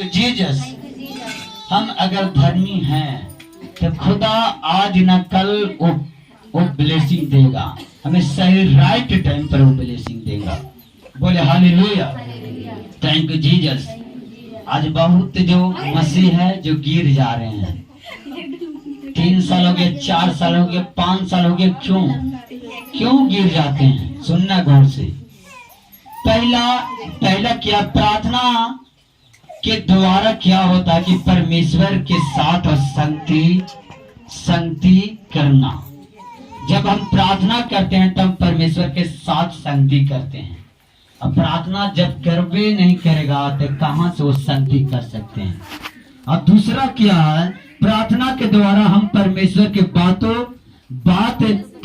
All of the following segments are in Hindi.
You Jesus. हम अगर धर्मी हैं तो खुदा आज न कल वो ब्लेसिंग देगा, हमें सही राइट टाइम पर वो ब्लेसिंग देगा। बोले हालेलुया, थैंक यू जीसस। आज बहुत जो मसीह है जो गिर जा रहे हैं, 3 साल हो गए, 4 साल हो गए, 5 साल हो गए, क्यों गिर जाते हैं? सुनना गौर से। पहला क्या, प्रार्थना के द्वारा क्या होता है कि परमेश्वर के साथ और संगति करना। जब हम प्रार्थना करते हैं तब परमेश्वर के साथ संगति करते हैं। अब प्रार्थना जब करवे नहीं करेगा तो कहां से वो संगति कर सकते हैं? और दूसरा क्या है, प्रार्थना के द्वारा हम परमेश्वर के बात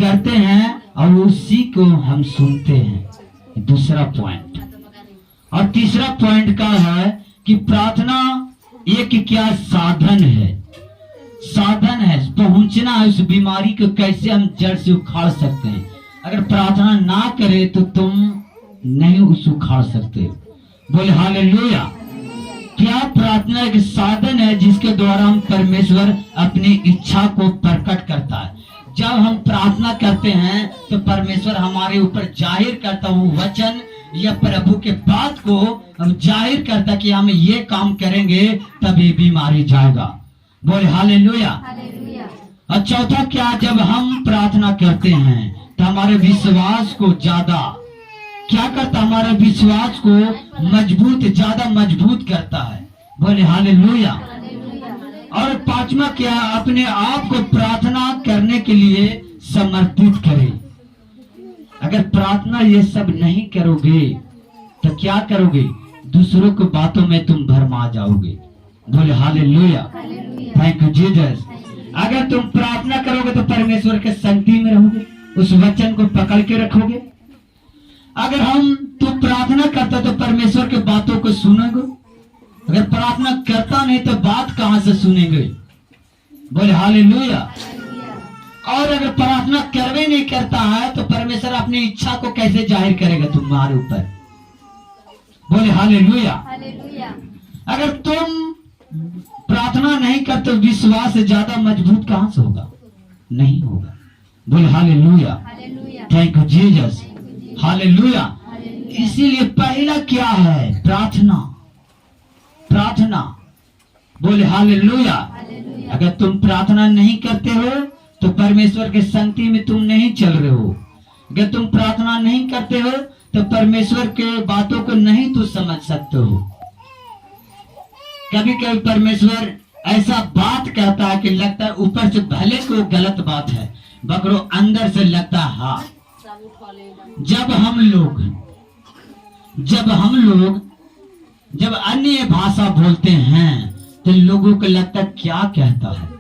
करते हैं और उसी को हम सुनते हैं। दूसरा पॉइंट। और तीसरा पॉइंट का है कि प्रार्थना एक क्या साधन है पहुंचना है उस बीमारी को कैसे हम जड़ से उखाड़ सकते हैं। अगर प्रार्थना ना करे तो तुम नहीं उसे उखाड़ सकते। बोले हालेलुया। क्या प्रार्थना एक साधन है जिसके द्वारा हम परमेश्वर अपनी इच्छा को प्रकट करता है। जब हम प्रार्थना करते हैं तो परमेश्वर हमारे ऊपर जाहिर करता वो वचन या प्रभु के बात को हम जाहिर करता कि हम ये काम करेंगे तभी बीमारी जाएगा। बोले हालेलुया। और चौथा क्या, जब हम प्रार्थना करते हैं तो हमारे विश्वास को ज्यादा क्या करता, हमारे विश्वास को ज्यादा मजबूत करता है। बोले हालेलुया। और पांचवा क्या, अपने आप को प्रार्थना करने के लिए समर्पित करें। अगर प्रार्थना ये सब नहीं करोगे तो क्या करोगे? दूसरों को बातों में तुम भरमा जाओगे। बोले हालेलुया, थैंक यू जीसस। अगर तुम प्रार्थना करोगे तो परमेश्वर के संगति में रहोगे, उस वचन को पकड़ के रखोगे। अगर तू प्रार्थना करता तो परमेश्वर के बातों को सुनोगे। अगर प्रार्थना करता नहीं तो बात कहां से सुनेंगे? बोले हालेलुया। और अगर प्रार्थना करवे नहीं करता है तो परमेश्वर अपनी इच्छा को कैसे जाहिर करेगा तुम्हारे ऊपर? बोले हालेलुया। अगर तुम प्रार्थना नहीं करते विश्वास से ज्यादा मजबूत कहां से होगा? नहीं होगा। बोले hallelujah, thank you Jesus, hallelujah. इसीलिए पहला क्या है? प्रार्थना। बोले हालेलुया। अगर तुम प्रार्थना नहीं करते हो तो परमेश्वर के संगति में तुम नहीं चल रहे हो। अगर तुम प्रार्थना नहीं करते हो तो परमेश्वर के बातों को नहीं तू समझ सकते हो। कभी कभी परमेश्वर ऐसा बात कहता है कि लगता है ऊपर से भले को गलत बात है मगर अंदर से लगता है हाँ। जब अन्य भाषा बोलते हैं तो लोगों को लगता है क्या कहता है।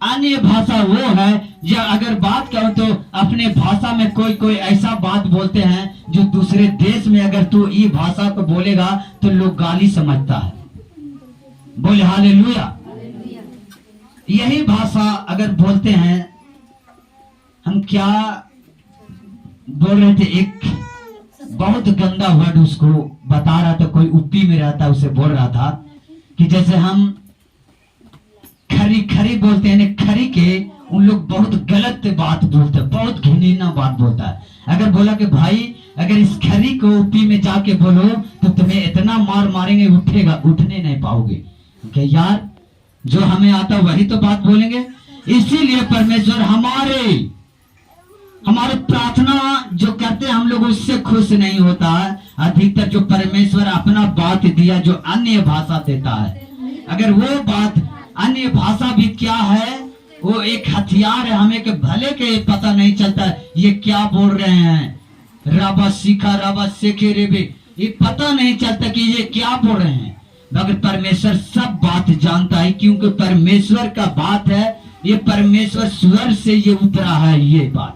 अन्य भाषा वो है या अगर बात करो तो अपने भाषा में कोई ऐसा बात बोलते हैं जो दूसरे देश में अगर तू ये भाषा को बोलेगा तो लोग गाली समझता है। बोले हालेलुया। यही भाषा अगर बोलते हैं, हम क्या बोल रहे थे, एक बहुत गंदा वर्ड उसको बता रहा था, कोई यूपी में रहता उसे बोल रहा था कि जैसे हम खरी बोलते हैं, खरी के उन लोग बहुत गलत बात बोलते हैं, बहुत घिनौना बात बोलता है। अगर बोला कि भाई अगर इस खरी को यूपी में जाके बोलो तो तुम्हें इतना मार मारेंगे उठने नहीं पाओगे। यार जो हमें आता वही तो बात बोलेंगे। इसीलिए परमेश्वर हमारे प्रार्थना जो करते हैं हम लोग उससे खुश नहीं होता है। अधिकतर जो परमेश्वर अपना बात दिया जो अन्य भाषा देता है, अगर वो बात अन्य भाषा भी क्या है, वो एक हथियार है। हमें के भले के पता नहीं चलता ये क्या बोल रहे हैं, रबा सीखा रबा सीखे रेबे, ये पता नहीं चलता कि ये क्या बोल रहे हैं। मगर परमेश्वर सब बात जानता है क्योंकि परमेश्वर का बात है, ये परमेश्वर स्वर से ये उतरा है। ये बात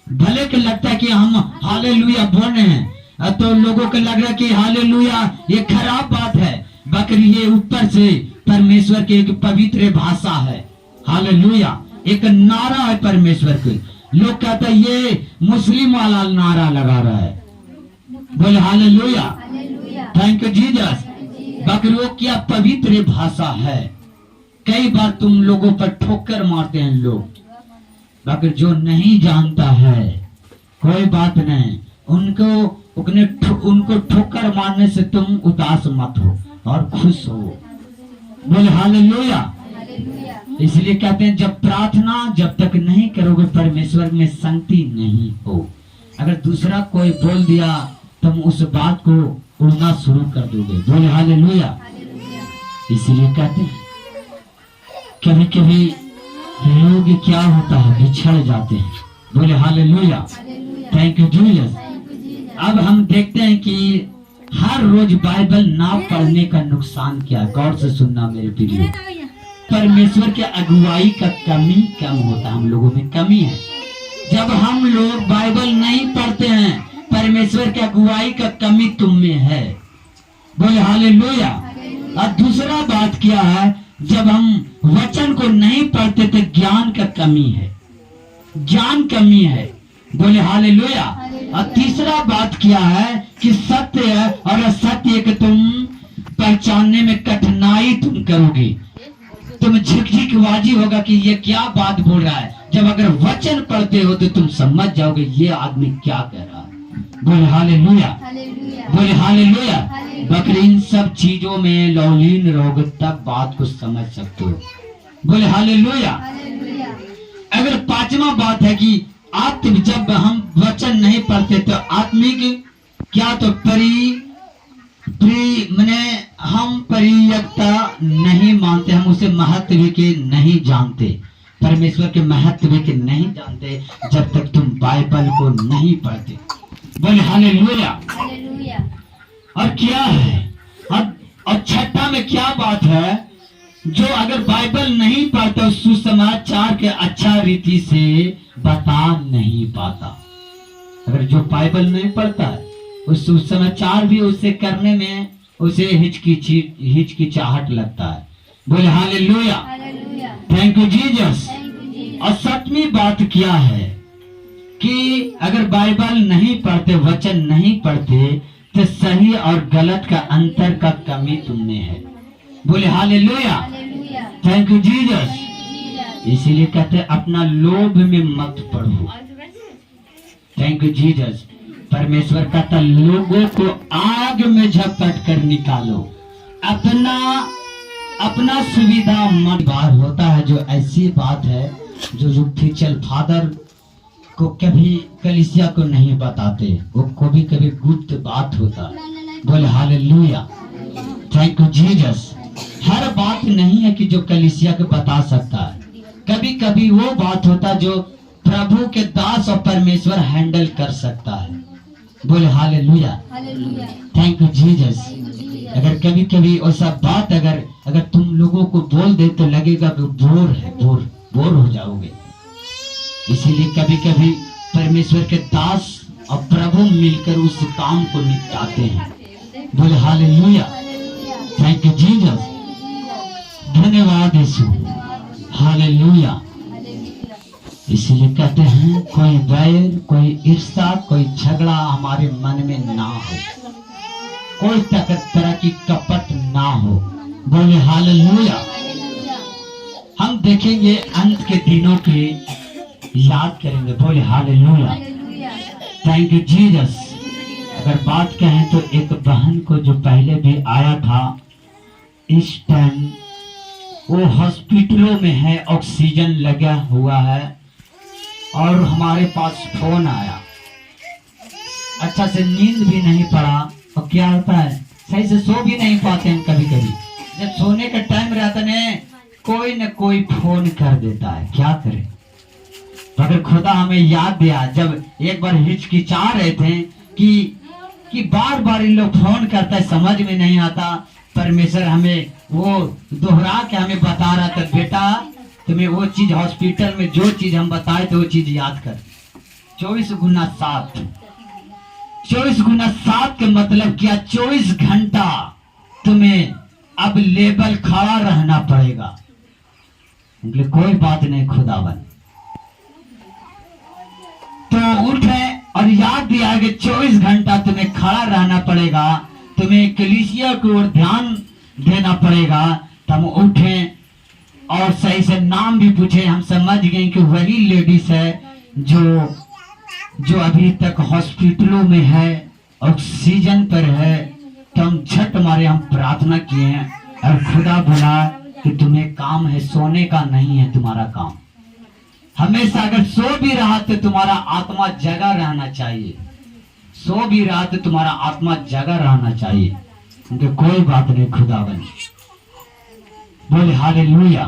भले के लगता है कि हम हालेलुया बोल रहे हैं तो लोगों को लग रहा है कि हालेलुया ये खराब बात है, मगर ये ऊपर से परमेश्वर की एक पवित्र भाषा है। हालेलुया एक नारा है परमेश्वर के। लोग कहते हैं ये मुस्लिम वाला नारा लगा रहा है। बोले हालेलुया, थैंक यू जीसस। मगर वो क्या पवित्र भाषा है। कई बार तुम लोगों पर ठोकर मारते हैं लोग, मगर जो नहीं जानता है कोई बात नहीं, उनको ठोकर मारने से तुम उदास मत हो और खुश हो। बोले हालेलुया। इसलिए कहते हैं जब प्रार्थना जब तक नहीं करोगे परमेश्वर में संगति नहीं हो। अगर दूसरा कोई बोल दिया तुम उस बात को उड़ना शुरू कर दोगे। बोले हालेलुया। इसलिए कहते हैं कभी कभी लोग क्या होता है बिछड़ जाते हैं। बोले हालेलुया। Thank you Jesus. अब हम देखते हैं कि हर रोज बाइबल ना पढ़ने का नुकसान क्या है। गौर से सुनना मेरे प्रियो, परमेश्वर के अगुवाई का कमी कम होता है, हम लोगों में कमी है। जब हम लोग बाइबल नहीं पढ़ते हैं परमेश्वर के अगुवाई का कमी तुम में है। बोले हालेलुया। और दूसरा बात क्या है, जब हम वचन को नहीं पढ़ते तो ज्ञान का कमी है, ज्ञान कमी है। बोले हालेलुया। और तीसरा बात क्या है कि सत्य और असत्य को तुम पहचानने में कठिनाई तुम करोगे। तुम झिकझिकबाजी होगा कि ये क्या बात बोल रहा है। जब अगर वचन पढ़ते हो तो तुम समझ जाओगे ये आदमी क्या कह रहा है। बोले हालेलुया। बोले हालेलुया। बकर इन सब चीजों में लौलीन रहोगे तब बात को समझ सकते हो। बोले हालेलुया। अगर पांचवा बात है कि जब हम वचन नहीं पढ़ते तो आत्मिक क्या तो हम परियकता नहीं मानते, हम उसे महत्व के नहीं जानते, परमेश्वर के महत्व के नहीं जानते जब तक तुम बाइबल को नहीं पढ़ते। बोले हालेलुया। और क्या है और छठा में क्या बात है, जो अगर बाइबल नहीं पढ़ता सुसमाचार के अच्छा रीति से बता नहीं पाता। अगर जो बाइबल नहीं पढ़ता है उस सुसमाचार भी उससे करने में उसे हिचकिचाहट लगता है। बोले हालेलुया। Thank you Jesus. और सातवीं बात क्या है कि अगर बाइबल नहीं पढ़ते, वचन नहीं पढ़ते तो सही और गलत का अंतर का कमी तुमने है। बोले हालेलुया। Thank you Jesus. इसीलिए कहते हैं अपना लोभ में मत पढ़ो। Thank you Jesus. परमेश्वर कहता लोगों को आग में झपट कर निकालो, अपना सुविधा मन बार होता है। जो ऐसी बात है जो फ्यूचर फादर को कभी कलीसिया को नहीं बताते, वो कभी कभी गुप्त बात होता है। बोले हालेलुया। Thank you Jesus. हर बात नहीं है कि जो कलीसिया को बता सकता है, कभी कभी वो बात होता जो प्रभु के दास और परमेश्वर हैंडल कर सकता है। बोले हालेलुया। Thank you Jesus. अगर कभी कभी ऐसा बात अगर तुम लोगों को बोल दे तो लगेगा कि बोर हो जाओगे। इसीलिए कभी कभी परमेश्वर के दास और प्रभु मिलकर उस काम को निपटाते हैं। बोले हालेलुया। Thank you Jesus. धन्यवाद यीशु। हालेलुया। इसलिए कहते हैं कोई बैर, कोई ईर्ष्या, कोई झगड़ा हमारे मन में ना हो, कोई तरह की कपट ना हो। बोले हालेलुया। हम देखेंगे अंत के दिनों के याद करेंगे। बोले हालेलुया। Thank you Jesus. अगर बात कहें तो एक बहन को जो पहले भी आया था, इस टाइम वो हॉस्पिटलों में है, ऑक्सीजन लगा हुआ है और हमारे पास फोन आया। अच्छा से नींद भी नहीं पड़ा और क्या होता है सही से सो भी नहीं पाते हैं। कभी कभी जब सोने का टाइम रहता है कोई न कोई फोन कर देता है, क्या करें। मगर खुदा हमें याद दिया, जब एक बार हिचकिचा रहे थे कि बार बार इन लोग फोन करता है, समझ में नहीं आता। परमेश्वर हमें वो दोहरा के हमें बता रहा था, बेटा तुम्हें वो चीज हॉस्पिटल में जो चीज हम बताए थे वो चीज याद कर। 24 गुना 7, 24 गुना 7 का मतलब क्या, 24 घंटा तुम्हें अब लेबल खड़ा रहना पड़ेगा। कोई बात नहीं खुदावन। तो उठे और याद दिया कि 24 घंटा तुम्हें खड़ा रहना पड़ेगा, तुम्हें कलीसिया की ओर ध्यान देना पड़ेगा। तब उठे और सही से नाम भी पूछे। हम समझ गए कि वही लेडीज है जो अभी तक हॉस्पिटलों में है, ऑक्सीजन पर है। तो हम झट मारे हम प्रार्थना किए हैं और खुदा बोला कि तुम्हें काम है, सोने का नहीं है तुम्हारा काम। हमेशा अगर सो भी रहा तो तुम्हारा आत्मा जगा रहना चाहिए, सो भी रहा तो तुम्हारा आत्मा जगा रहना चाहिए। क्योंकि कोई बात नहीं, खुदा बने बोले हालेलुया।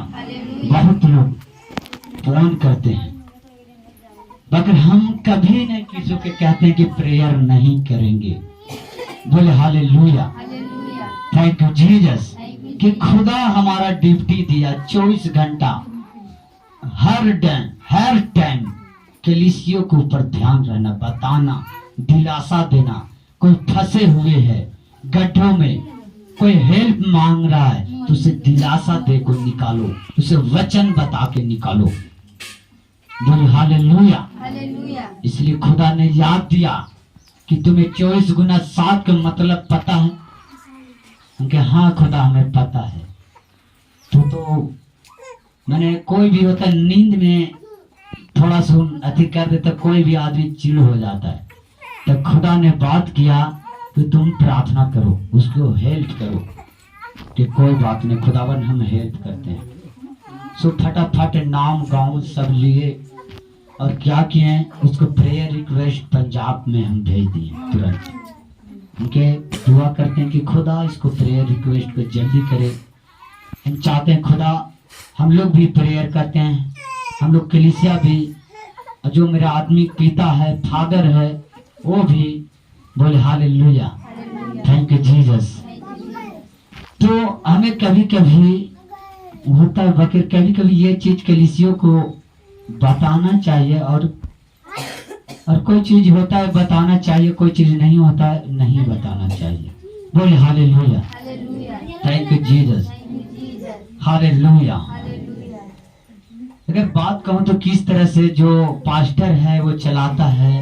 बहुत लोग फोन करते हैं मगर हम कभी नहीं किसी के कहते हैं कि प्रेयर नहीं करेंगे। बोले हालेलुया, थैंक यू जीसस कि खुदा हमारा ड्यूटी दिया 24 घंटा हर टाइम कलीसियों के ऊपर ध्यान रहना, बताना, दिलासा देना। कोई फंसे हुए है गड्ढों में, कोई हेल्प मांग रहा है तो उसे दिलासा दे को निकालो, उसे वचन बता के निकालो। बोले हालेलुया। इसलिए खुदा ने याद दिया कि तुम्हें 24 गुना 7 का मतलब पता है। उनके हाँ खुदा हमें पता है। तो मैंने कोई भी होता नींद में थोड़ा सा अधिक कर देता, कोई भी आदमी चिड़ हो जाता है। तो खुदा ने बात किया कि तुम प्रार्थना करो, उसको हेल्प करो। कि कोई बात नहीं खुदावन, हम हेल्प करते हैं। सो फटाफट नाम गांव सब लिए और क्या किए, उसको प्रेयर रिक्वेस्ट पंजाब में हम भेज दिए तुरंत। उनके दुआ करते हैं कि खुदा इसको प्रेयर रिक्वेस्ट को जल्दी करे। हम चाहते हैं खुदा, हम लोग भी प्रेयर करते हैं, हम लोग कलीसिया भी, जो मेरा आदमी पिता है, फादर है, वो भी। बोले हालेलुया, थैंक यू जीसस। तो हमें कभी कभी होता है बकर, कभी कभी ये चीज कलीसियों को बताना चाहिए और कोई चीज होता है बताना चाहिए, कोई चीज नहीं होता है नहीं बताना चाहिए। बोले hallelujah, thank you Jesus, hallelujah. अगर बात कहूँ तो किस तरह से जो पास्टर है वो चलाता है